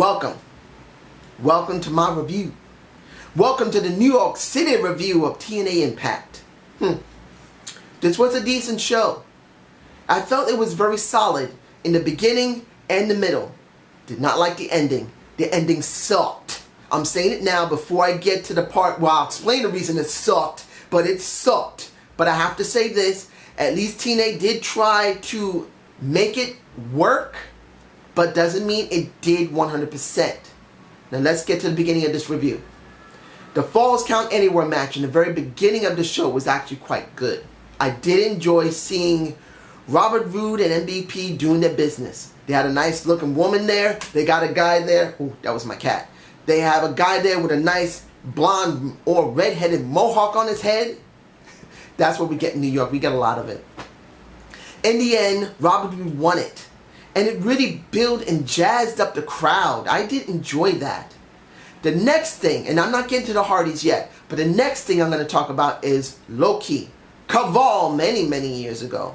Welcome. Welcome to my review. Welcome to the New York City review of TNA iMPACT. This was a decent show. I felt it was very solid in the beginning and the middle. Did not like the ending. The ending sucked. I'm saying it now before I get to the part where I'll explain the reason it sucked, but it sucked. But I have to say this, at least TNA did try to make it work, but doesn't mean it did 100%. Now let's get to the beginning of this review. The Falls Count Anywhere match in the very beginning of the show was actually quite good. I did enjoy seeing Robert Roode and MVP doing their business. They had a nice looking woman there. They got a guy there. Ooh, that was my cat. They have a guy there with a nice blonde or red-headed mohawk on his head. That's what we get in New York. We get a lot of it. In the end, Robert Roode won it. And it really built and jazzed up the crowd. I did enjoy that. The next thing, and I'm not getting to the Hardys yet, but the next thing I'm going to talk about is Low-Key. Kaval many years ago.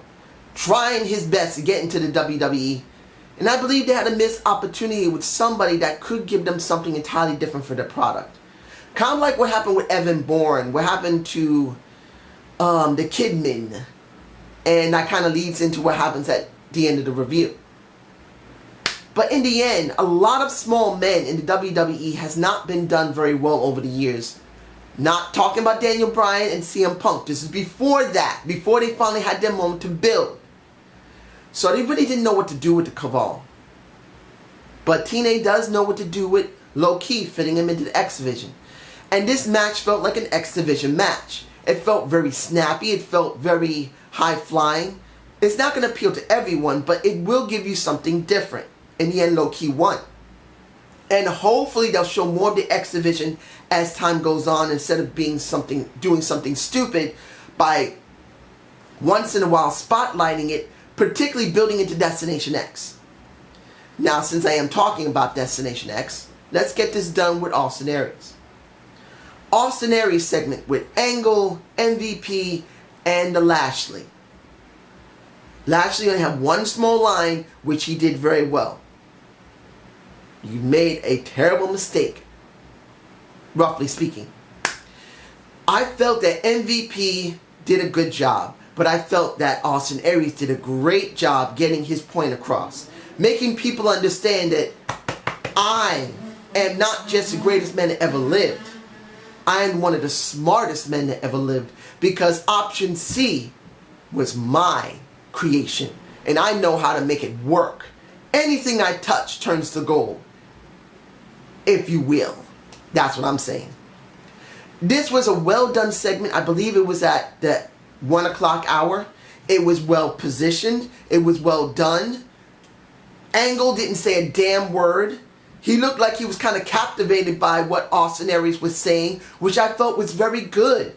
Trying his best to get into the WWE. And I believe they had a missed opportunity with somebody that could give them something entirely different for their product. Kind of like what happened with Evan Bourne. What happened to the Kidman. And that kind of leads into what happens at the end of the review. But in the end, a lot of small men in the WWE has not been done very well over the years. Not talking about Daniel Bryan and CM Punk. This is before that. Before they finally had their moment to build. So they really didn't know what to do with the Kaval. But TNA does know what to do with Low-Key, fitting him into the X Division. And this match felt like an X Division match. It felt very snappy. It felt very high-flying. It's not going to appeal to everyone, but it will give you something different. In the end, Low-Key won. And hopefully they'll show more of the X Division as time goes on, instead of doing something stupid by once in a while spotlighting it, particularly building into Destination X. Now, since I am talking about Destination X, let's get this done with Austin Aries. Austin Aries segment with Angle, MVP, and the Lashley. Lashley only had one small line, which he did very well. You made a terrible mistake, roughly speaking. I felt that MVP did a good job, but I felt that Austin Aries did a great job getting his point across. Making people understand that I am not just the greatest man that ever lived. I am one of the smartest men that ever lived, because option C was my creation. And I know how to make it work. Anything I touch turns to gold, if you will. That's what I'm saying. This was a well done segment. I believe it was at the 1 o'clock hour. It was well positioned. It was well done. Angle didn't say a damn word. He looked like he was kind of captivated by what Austin Aries was saying, which I felt was very good.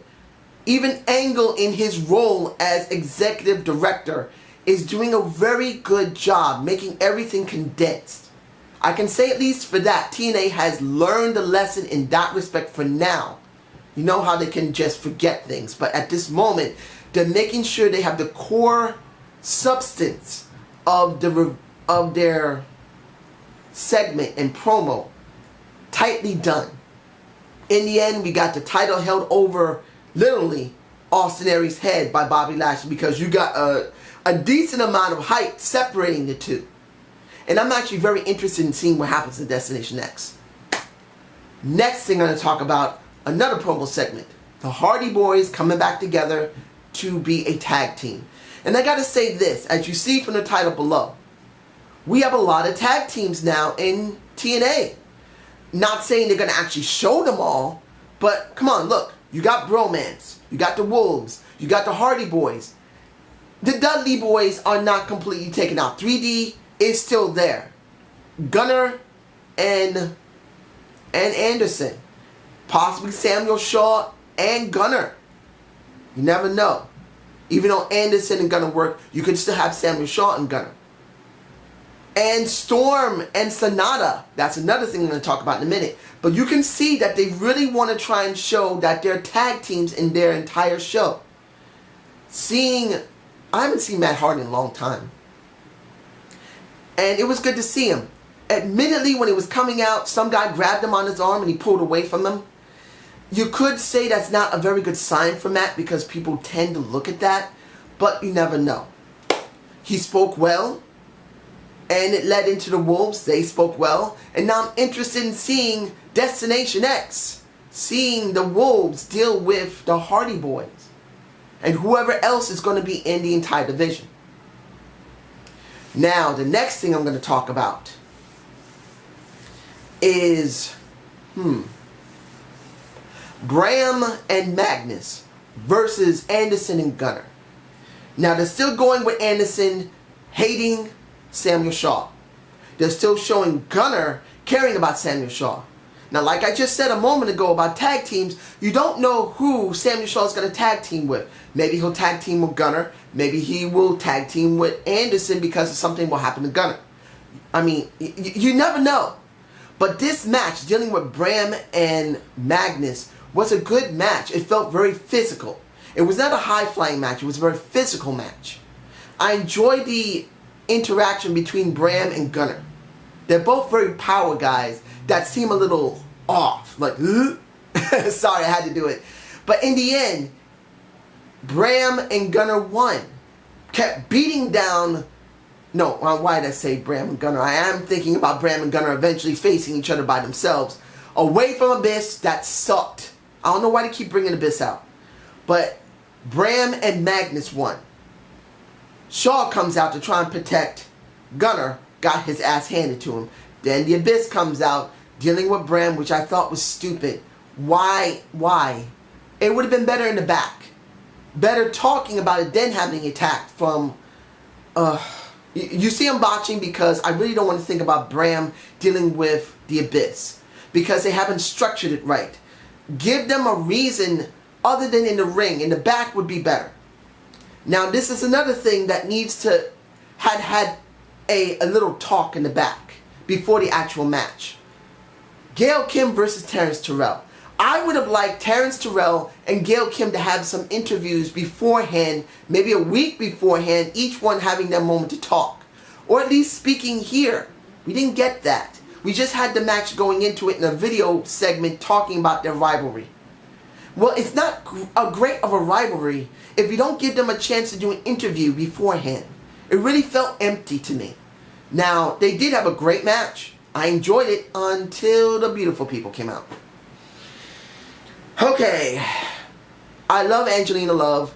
Even Angle, in his role as executive director, is doing a very good job making everything condensed. I can say, at least for that, TNA has learned a lesson in that respect for now. You know how they can just forget things, but at this moment, they're making sure they have the core substance of their segment and promo tightly done. In the end, we got the title held over, literally, Austin Aries' head by Bobby Lashley, because you got a decent amount of height separating the two. And I'm actually very interested in seeing what happens in Destination X. Next thing I'm going to talk about, another promo segment. The Hardy Boys coming back together to be a tag team. And I got to say this, as you see from the title below, we have a lot of tag teams now in TNA. Not saying they're going to actually show them all, but come on, look. You got Bromance, you got the Wolves, you got the Hardy Boys. The Dudley Boys are not completely taken out. 3D is still there. Gunner and Anderson. Possibly Samuel Shaw and Gunner. You never know. Even though Anderson and Gunner work, you could still have Samuel Shaw and Gunner. And Storm and Sonata. That's another thing I'm going to talk about in a minute. But you can see that they really want to try and show that they're tag teams in their entire show. I haven't seen Matt Hardy in a long time. And it was good to see him. admittedly, when he was coming out, some guy grabbed him on his arm and he pulled away from him. You could say that's not a very good sign for Matt because people tend to look at that, but you never know. He spoke well, and it led into the Wolves. They spoke well, and now I'm interested in seeing Destination X, seeing the Wolves deal with the Hardy Boys, and whoever else is going to be in the entire division. Now, the next thing I'm going to talk about is, Bram and Magnus versus Anderson and Gunner. Now, they're still going with Anderson hating Samuel Shaw. They're still showing Gunner caring about Samuel Shaw. Now, like I just said a moment ago about tag teams, you don't know who Samuel Shaw is going to tag team with. Maybe he'll tag team with Gunner. Maybe he will tag team with Anderson because something will happen to Gunner. I mean, you never know. But this match, dealing with Bram and Magnus, was a good match. It felt very physical. It was not a high-flying match. It was a very physical match. I enjoyed the interaction between Bram and Gunner. They're both very power guys that seem a little off. Like, sorry, I had to do it. But in the end, Bram and Gunner won. Kept beating down... No, why did I say Bram and Gunner? I am thinking about Bram and Gunner eventually facing each other by themselves. Away from Abyss, that sucked. I don't know why they keep bringing Abyss out. But Bram and Magnus won. Shaw comes out to try and protect Gunner. Got his ass handed to him. Then the Abyss comes out dealing with Bram, which I thought was stupid. Why? It would have been better in the back. Better talking about it than having attacked from... You see I'm botching because I really don't want to think about Bram dealing with the Abyss. Because they haven't structured it right. Give them a reason other than in the ring. In the back would be better. Now this is another thing that needs to... Had a little talk in the back before the actual match. Gail Kim versus Terrence Terrell. I would have liked Terrence Terrell and Gail Kim to have some interviews beforehand, maybe a week beforehand, each one having their moment to talk. Or at least speaking here. We didn't get that. We just had the match going into it in a video segment talking about their rivalry. Well, it's not a great of a rivalry if you don't give them a chance to do an interview beforehand. It really felt empty to me. Now, they did have a great match. I enjoyed it until the beautiful people came out. Okay. I love Angelina Love.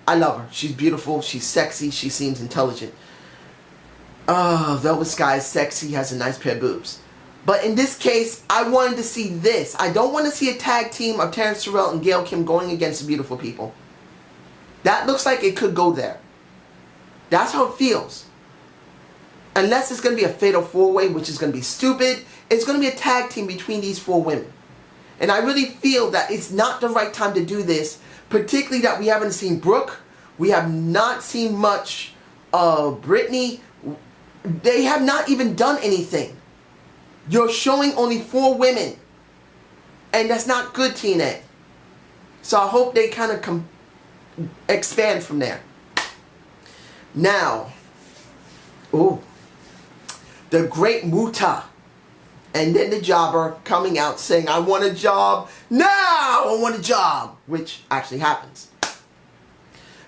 I love her. She's beautiful. She's sexy. She seems intelligent. Velvet Sky is sexy. Has a nice pair of boobs. But in this case, I wanted to see this. I don't want to see a tag team of Terrence Terrell and Gail Kim going against the beautiful people. That looks like it could go there. That's how it feels. Unless it's going to be a fatal four-way, which is going to be stupid, it's going to be a tag team between these four women. And I really feel that it's not the right time to do this, particularly that we haven't seen Brooke. We have not seen much of Brittany. They have not even done anything. You're showing only 4 women. And that's not good, TNA. So I hope they kind of expand from there. Now, the Great Muta. And then the jobber coming out saying, I want a job now! I want a job! Which actually happens.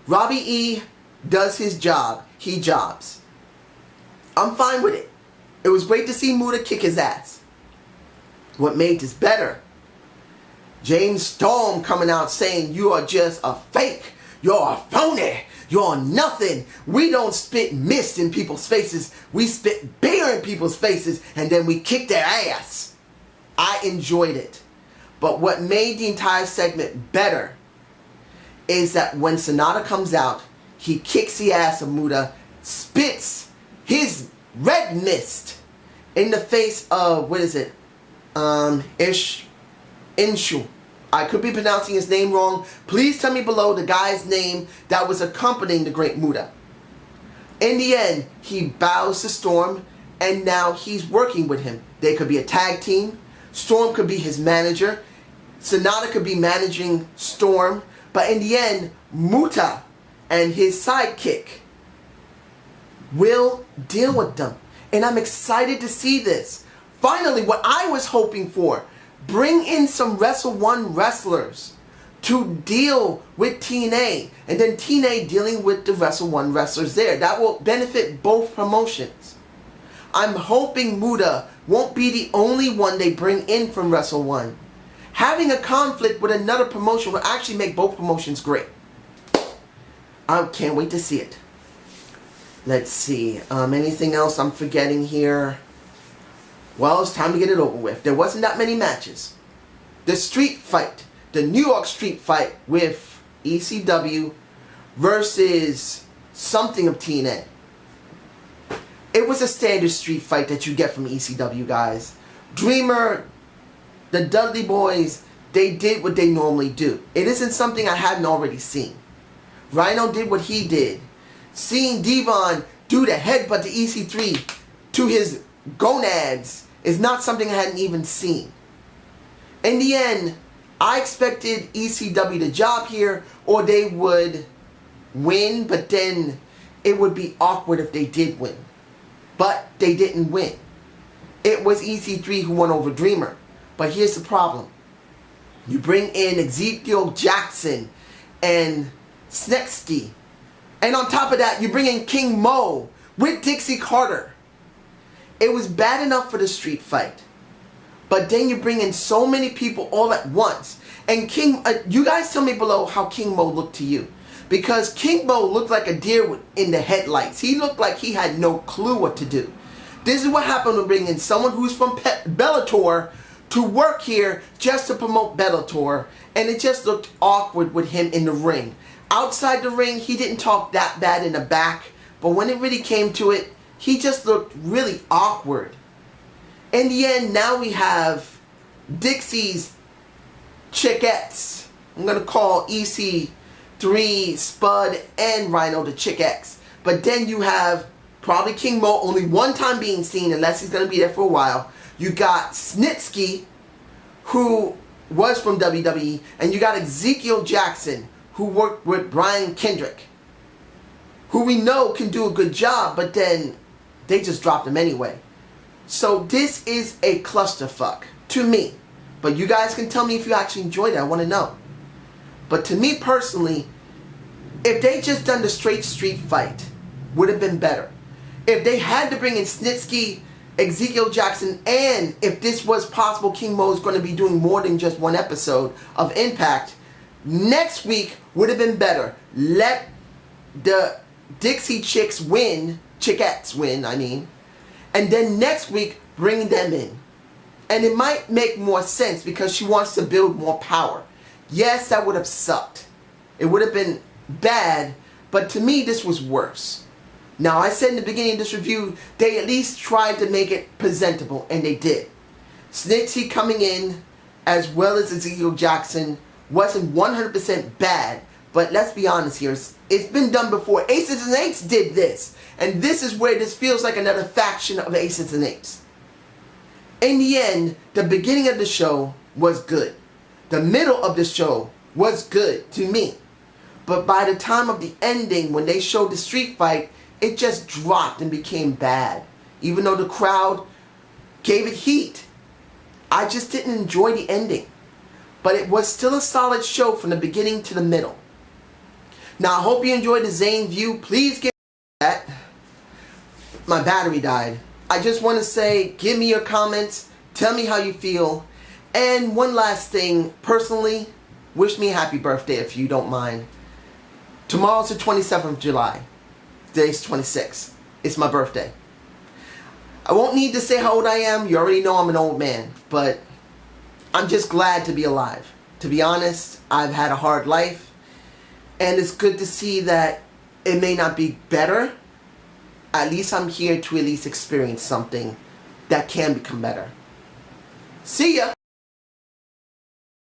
Robbie E does his job. He jobs. I'm fine with it. It was great to see Muta kick his ass. What made this better? James Storm coming out saying, you are just a fake. You're a phony. You're nothing. We don't spit mist in people's faces. We spit beer in people's faces and then we kick their ass. I enjoyed it. But what made the entire segment better is that when Sonata comes out, he kicks the ass of Muta, spits his red mist in the face of, what is it? Inshu. I could be pronouncing his name wrong. Please tell me below the guy's name that was accompanying the Great Muta. In the end, he bows to Storm, and now he's working with him. They could be a tag team. Storm could be his manager. Sonata could be managing Storm. But in the end, Muta and his sidekick will deal with them. And I'm excited to see this. Finally, what I was hoping for, bring in some Wrestle 1 wrestlers to deal with TNA, and then TNA dealing with the Wrestle 1 wrestlers there. That will benefit both promotions. I'm hoping Muta won't be the only one they bring in from Wrestle 1. Having a conflict with another promotion will actually make both promotions great. I can't wait to see it. Let's see. Anything else I'm forgetting here? Well, it's time to get it over with. There wasn't that many matches. The street fight. The New York street fight with ECW versus something of TNA. It was a standard street fight that you get from ECW, guys. Dreamer, the Dudley Boys, they did what they normally do. It isn't something I hadn't already seen. Rhino did what he did. Seeing Devon do the headbutt to EC3 to his gonads is not something I hadn't even seen. In the end, I expected ECW the job here, or they would win, but then it would be awkward if they did win. But they didn't win. It was EC3 who won over Dreamer. But here's the problem. You bring in Ezekiel Jackson and Snetsky. And on top of that, you bring in King Mo with Dixie Carter. It was bad enough for the street fight. But then you bring in so many people all at once. And you guys tell me below how King Mo looked to you. Because King Mo looked like a deer in the headlights. He looked like he had no clue what to do. This is what happened when bringing in someone who's from Bellator to work here just to promote Bellator. And it just looked awkward with him in the ring. Outside the ring, he didn't talk that bad in the back. But when it really came to it, he just looked really awkward. In the end, now we have Dixie's Chickettes. I'm going to call EC3, Spud, and Rhino the Chickettes. But then you have probably King Mo only one time being seen, unless he's going to be there for a while. You got Snitsky, who was from WWE. And you got Ezekiel Jackson, who worked with Brian Kendrick, who we know can do a good job, but then they just dropped him anyway. So this is a clusterfuck to me. But you guys can tell me if you actually enjoyed it. I want to know. But to me personally, if they just done the straight street fight, would have been better. If they had to bring in Snitsky, Ezekiel Jackson, and if this was possible, King Mo is going to be doing more than just one episode of Impact, next week would have been better. Let the Dixie Chicks win, Chickettes win, I mean. And then next week, bring them in. And it might make more sense because she wants to build more power. Yes, that would have sucked. It would have been bad, but to me, this was worse. Now, I said in the beginning of this review, they at least tried to make it presentable, and they did. Snitsky coming in, as well as Ezekiel Jackson, wasn't 100% bad, but let's be honest here, it's been done before. Aces and Eights did this, and this is where this feels like another faction of Aces and Eights. In the end, the beginning of the show was good. The middle of the show was good to me. But by the time of the ending, when they showed the street fight, it just dropped and became bad. Even though the crowd gave it heat. I just didn't enjoy the ending. But it was still a solid show from the beginning to the middle. Now, I hope you enjoyed the Zane view. Please give me that. My battery died. I just want to say, give me your comments. Tell me how you feel. And one last thing, personally, wish me a happy birthday if you don't mind. Tomorrow's the 27th of July. Today's 26th. It's my birthday. I won't need to say how old I am. You already know I'm an old man. But I'm just glad to be alive. To be honest, I've had a hard life. And it's good to see that it may not be better. At least I'm here to at least experience something that can become better. See ya!